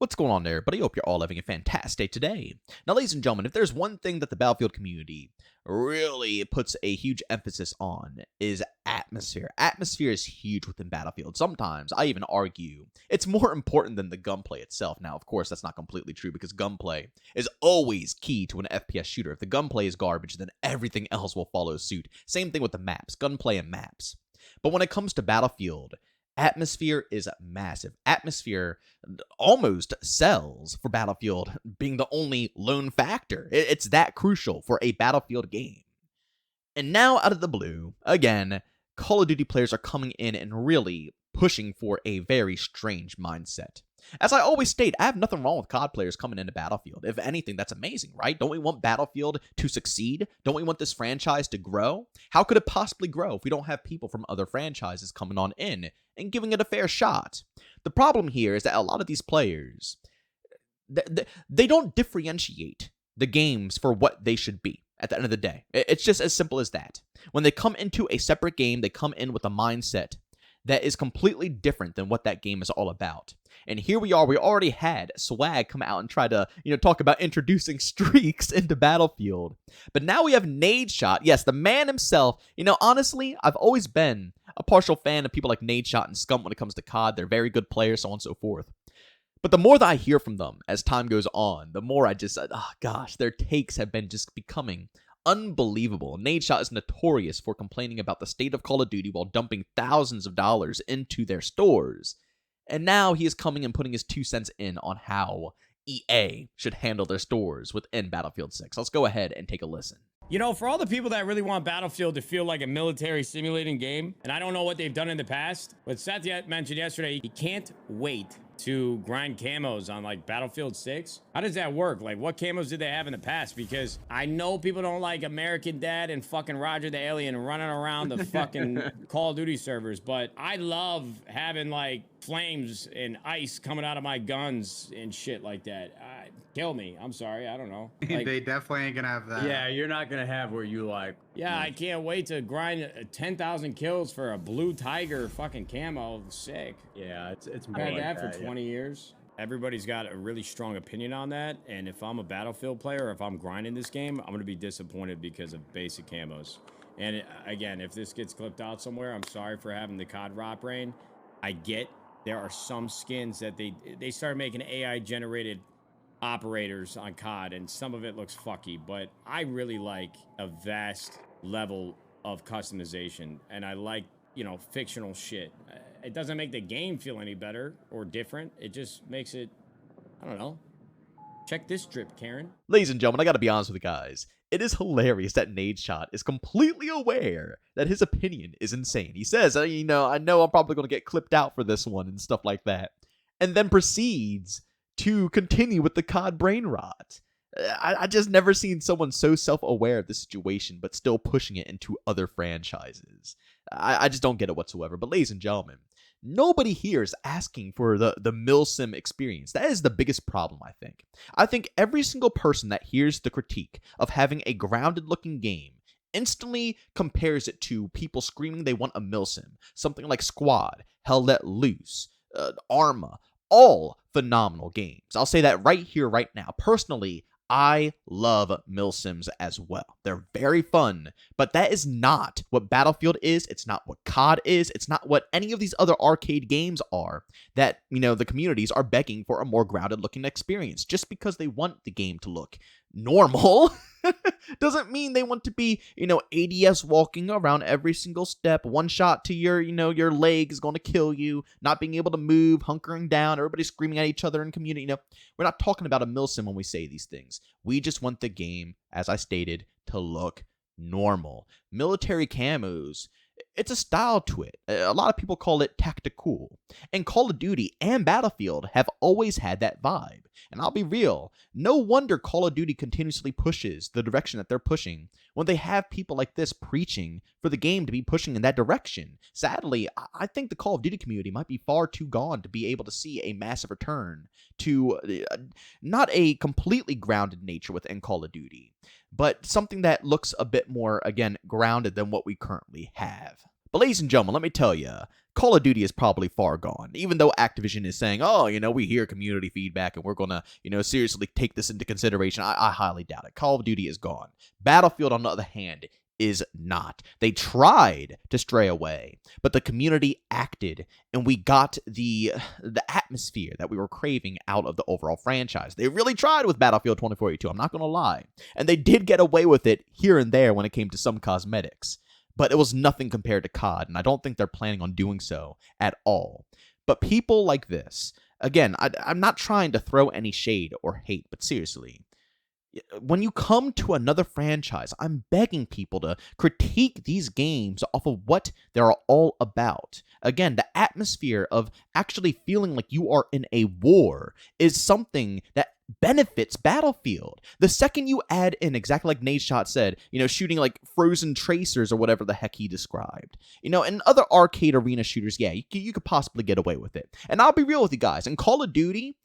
What's going on there, everybody? Hope you're all having a fantastic day today. Now, ladies and gentlemen, if there's one thing that the Battlefield community really puts a huge emphasis on is atmosphere. Atmosphere is huge within Battlefield. Sometimes, I even argue, it's more important than the gunplay itself. Now, of course, that's not completely true because gunplay is always key to an FPS shooter. If the gunplay is garbage, then everything else will follow suit. Same thing with the maps, gunplay and maps. But when it comes to Battlefield, atmosphere is massive. Atmosphere almost sells for Battlefield being the only lone factor. It's that crucial for a Battlefield game. And now, out of the blue, again, Call of Duty players are coming in and really pushing for a very strange mindset. As I always state, I have nothing wrong with COD players coming into Battlefield. If anything, that's amazing, right? Don't we want Battlefield to succeed? Don't we want this franchise to grow? How could it possibly grow if we don't have people from other franchises coming on in and giving it a fair shot? The problem here is that a lot of these players, they don't differentiate the games for what they should be at the end of the day. It's just as simple as that. When they come into a separate game, they come in with a mindset that is completely different than what that game is all about. And here we are, we already had Swag come out and try to, talk about introducing streaks into Battlefield. But now we have Nadeshot, yes, the man himself. Honestly, I've always been a partial fan of people like Nadeshot and Scump when it comes to COD. They're very good players, so on and so forth. But the more that I hear from them as time goes on, the more I just, their takes have been just becoming unbelievable. Nadeshot is notorious for complaining about the state of Call of Duty while dumping thousands of dollars into their stores. And now he is coming and putting his 2 cents in on how EA should handle their stores within Battlefield 6. Let's go ahead and take a listen. For all the people that really want Battlefield to feel like a military simulating game, and I don't know what they've done in the past, but Seth mentioned yesterday, he can't wait to grind camos on like Battlefield 6. How does that work? Like, what camos did they have in the past? Because I know people don't like American Dad and fucking Roger the Alien running around the fucking Call of Duty servers, but I love having like flames and ice coming out of my guns and shit like that. Kill me. I'm sorry. I don't know. Like, they definitely ain't gonna have that. Yeah, you're not gonna have where you like. Yeah, I can't wait to grind 10,000 kills for a blue tiger fucking camo. Sick. Yeah, it's more I had like that for 20 years. Everybody's got a really strong opinion on that, and if I'm a Battlefield player, or if I'm grinding this game, I'm gonna be disappointed because of basic camos. And again, if this gets clipped out somewhere, I'm sorry for having the COD rot brain. I get there are some skins that they started making AI generated operators on COD, and some of it looks fucky, but I really like a vast level of customization, and I like, fictional shit. It doesn't make the game feel any better or different. It just makes it, I don't know. Check this drip, Karen. Ladies and gentlemen, I gotta be honest with you guys. It is hilarious that Nadeshot is completely aware that his opinion is insane. He says, I know I'm probably gonna get clipped out for this one and stuff like that, and then proceeds to continue with the COD brain rot. I just never seen someone so self-aware of the situation, but still pushing it into other franchises. I just don't get it whatsoever. But ladies and gentlemen, nobody here is asking for the milsim experience. That is the biggest problem, I think. I think every single person that hears the critique of having a grounded-looking game instantly compares it to people screaming they want a milsim. Something like Squad, Hell Let Loose, Arma. All phenomenal games. I'll say that right here, right now. Personally, I love milsims as well. They're very fun, but that is not what Battlefield is. It's not what COD is. It's not what any of these other arcade games are that, the communities are begging for a more grounded looking experience. Just because they want the game to look normal doesn't mean they want to be, ADS walking around every single step. One shot to your leg is going to kill you. Not being able to move, hunkering down, everybody screaming at each other in community. We're not talking about a milsim when we say these things. We just want the game, as I stated, to look normal. Military camos, it's a style to it. A lot of people call it tactical. And Call of Duty and Battlefield have always had that vibe. And I'll be real, no wonder Call of Duty continuously pushes the direction that they're pushing when they have people like this preaching for the game to be pushing in that direction. Sadly, I think the Call of Duty community might be far too gone to be able to see a massive return to not a completely grounded nature within Call of Duty, but something that looks a bit more, again, grounded than what we currently have. But ladies and gentlemen, let me tell you, Call of Duty is probably far gone. Even though Activision is saying, oh, we hear community feedback and we're going to, seriously take this into consideration, I highly doubt it. Call of Duty is gone. Battlefield, on the other hand, is not. They tried to stray away, but the community acted, and we got the atmosphere that we were craving out of the overall franchise. They really tried with Battlefield 2042, I'm not going to lie. And they did get away with it here and there when it came to some cosmetics. But it was nothing compared to COD, and I don't think they're planning on doing so at all. But people like this, again, I'm not trying to throw any shade or hate, but seriously, when you come to another franchise, I'm begging people to critique these games off of what they're all about. Again, the atmosphere of actually feeling like you are in a war is something that benefits Battlefield. The second you add in, exactly like Nadeshot said, shooting like frozen tracers or whatever the heck he described. In other arcade arena shooters, yeah, you could possibly get away with it. And I'll be real with you guys, in Call of Duty,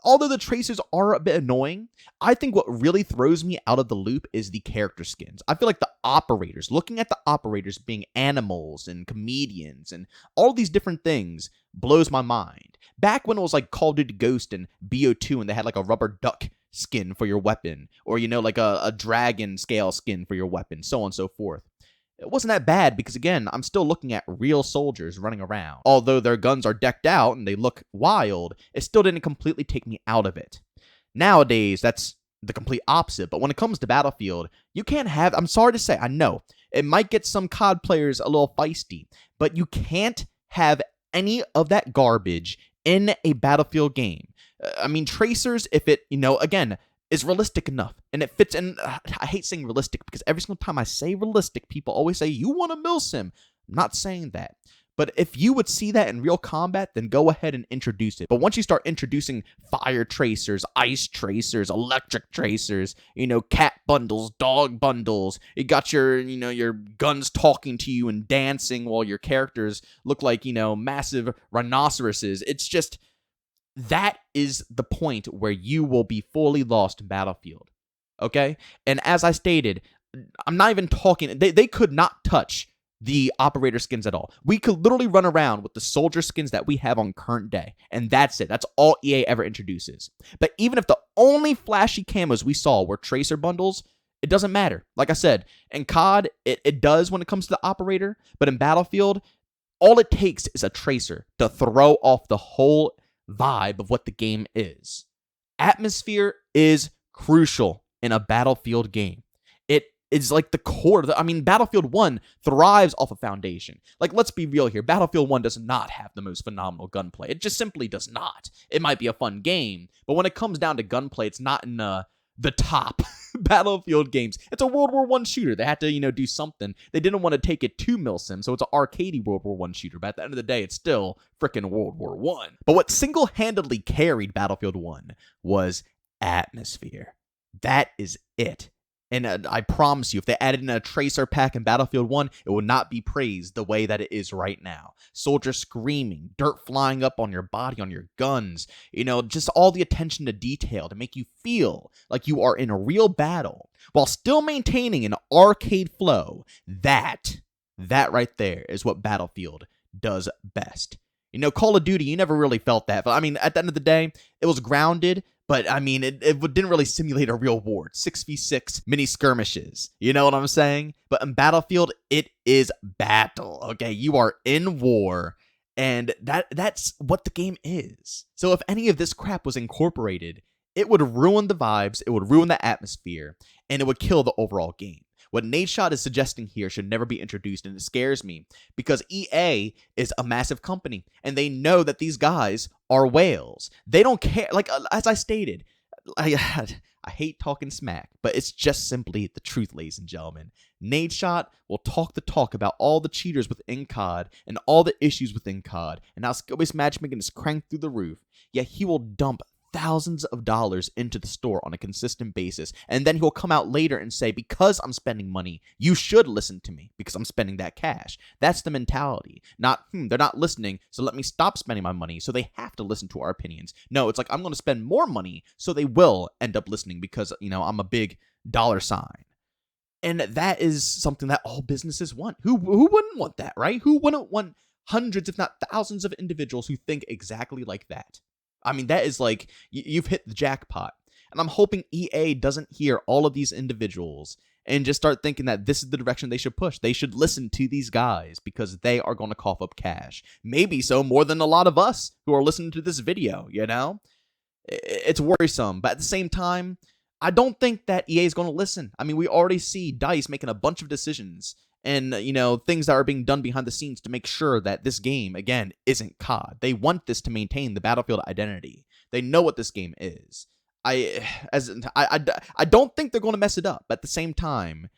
although the tracers are a bit annoying, I think what really throws me out of the loop is the character skins. I feel like the operators, looking at the operators being animals and comedians and all these different things blows my mind. Back when it was like Call of Duty Ghost and BO2 and they had like a rubber duck skin for your weapon, or like a dragon scale skin for your weapon, so on and so forth. It wasn't that bad because, again, I'm still looking at real soldiers running around. Although their guns are decked out and they look wild, it still didn't completely take me out of it. Nowadays, that's the complete opposite. But when it comes to Battlefield, you can't have... I'm sorry to say, I know. It might get some COD players a little feisty. But you can't have any of that garbage in a Battlefield game. Tracers, if it, again... is realistic enough, and it fits in. I hate saying realistic because every single time I say realistic, people always say, you want a milsim. I'm not saying that. But if you would see that in real combat, then go ahead and introduce it. But once you start introducing fire tracers, ice tracers, electric tracers, cat bundles, dog bundles, you got your, your guns talking to you and dancing while your characters look like, massive rhinoceroses. It's just... that is the point where you will be fully lost in Battlefield, okay? And as I stated, I'm not even talking... They could not touch the operator skins at all. We could literally run around with the soldier skins that we have on current day, and that's it. That's all EA ever introduces. But even if the only flashy camos we saw were tracer bundles, it doesn't matter. Like I said, in COD, it does when it comes to the operator, but in Battlefield, all it takes is a tracer to throw off the whole vibe of what the game is. Atmosphere is crucial in a Battlefield game. It is like the core of Battlefield 1 thrives off a foundation. Like, let's be real here. Battlefield 1 does not have the most phenomenal gunplay. It just simply does not. It might be a fun game, but when it comes down to gunplay, it's not in the top Battlefield games. It's a World War I shooter. They had to, do something. They didn't want to take it to milsim, so it's an arcadey World War I shooter. But at the end of the day, it's still freaking World War I. But what single-handedly carried Battlefield 1 was atmosphere. That is it. And I promise you, if they added in a tracer pack in Battlefield 1, it would not be praised the way that it is right now. Soldiers screaming, dirt flying up on your body, on your guns, just all the attention to detail to make you feel like you are in a real battle while still maintaining an arcade flow. That right there is what Battlefield does best. Call of Duty, you never really felt that. But, at the end of the day, it was grounded. But, it didn't really simulate a real war. 6v6 mini skirmishes. You know what I'm saying? But in Battlefield, it is battle, okay? You are in war, and that's what the game is. So if any of this crap was incorporated, it would ruin the vibes, it would ruin the atmosphere, and it would kill the overall game. What Nadeshot is suggesting here should never be introduced, and it scares me because EA is a massive company, and they know that these guys are whales. They don't care. Like, as I stated, I hate talking smack, but it's just simply the truth, ladies and gentlemen. Nadeshot will talk the talk about all the cheaters within COD and all the issues within COD, and how skill-based matchmaking is cranked through the roof, yet he will dump thousands of dollars into the store on a consistent basis, and then he'll come out later and say, because I'm spending money, you should listen to me because I'm spending that cash. That's the mentality. Not, they're not listening, so let me stop spending my money, so they have to listen to our opinions. No, it's like, I'm going to spend more money, so they will end up listening because, I'm a big dollar sign. And that is something that all businesses want. Who wouldn't want that, right? Who wouldn't want hundreds, if not thousands, of individuals who think exactly like that? I mean, that is like, you've hit the jackpot. And I'm hoping EA doesn't hear all of these individuals and just start thinking that this is the direction they should push. They should listen to these guys because they are going to cough up cash. Maybe so more than a lot of us who are listening to this video, you know? It's worrisome, but at the same time, I don't think that EA is going to listen. I mean, we already see DICE making a bunch of decisions and, things that are being done behind the scenes to make sure that this game, again, isn't COD. They want this to maintain the Battlefield identity. They know what this game is. I don't think they're going to mess it up, but at the same time,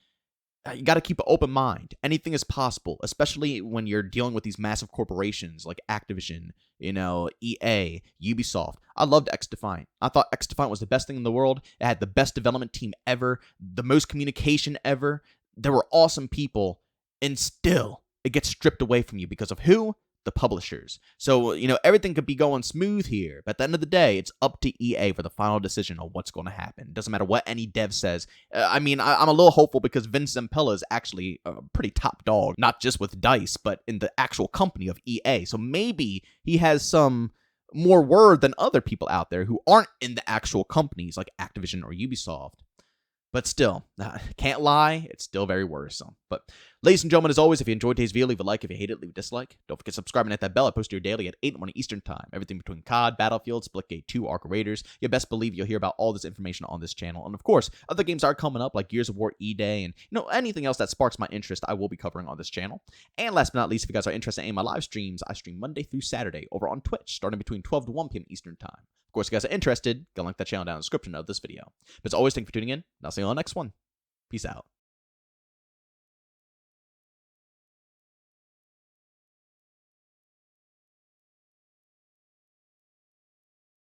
you got to keep an open mind. Anything is possible, especially when you're dealing with these massive corporations like Activision, EA, Ubisoft. I loved X-Defiant. I thought X-Defiant was the best thing in the world. It had the best development team ever, the most communication ever. There were awesome people, and still, it gets stripped away from you because of who? The publishers. So, everything could be going smooth here, but at the end of the day, it's up to EA for the final decision on what's going to happen. It doesn't matter what any dev says. I'm a little hopeful because Vince Zampella is actually a pretty top dog, not just with DICE, but in the actual company of EA. So maybe he has some more word than other people out there who aren't in the actual companies like Activision or Ubisoft. But still, can't lie, it's still very worrisome. But ladies and gentlemen, as always, if you enjoyed today's video, leave a like. If you hate it, leave a dislike. Don't forget to subscribe and hit that bell. I post your daily at 8 in the morning Eastern Time. Everything between COD, Battlefield, Splitgate 2, Arc Raiders. You best believe you'll hear about all this information on this channel. And of course, other games are coming up like Gears of War E-Day and anything else that sparks my interest, I will be covering on this channel. And last but not least, if you guys are interested in my live streams, I stream Monday through Saturday over on Twitch, starting between 12 to 1 p.m. Eastern Time. Of course, if you guys are interested, go link that channel down in the description of this video. But as always, thank you for tuning in, and I'll see you on the next one. Peace out.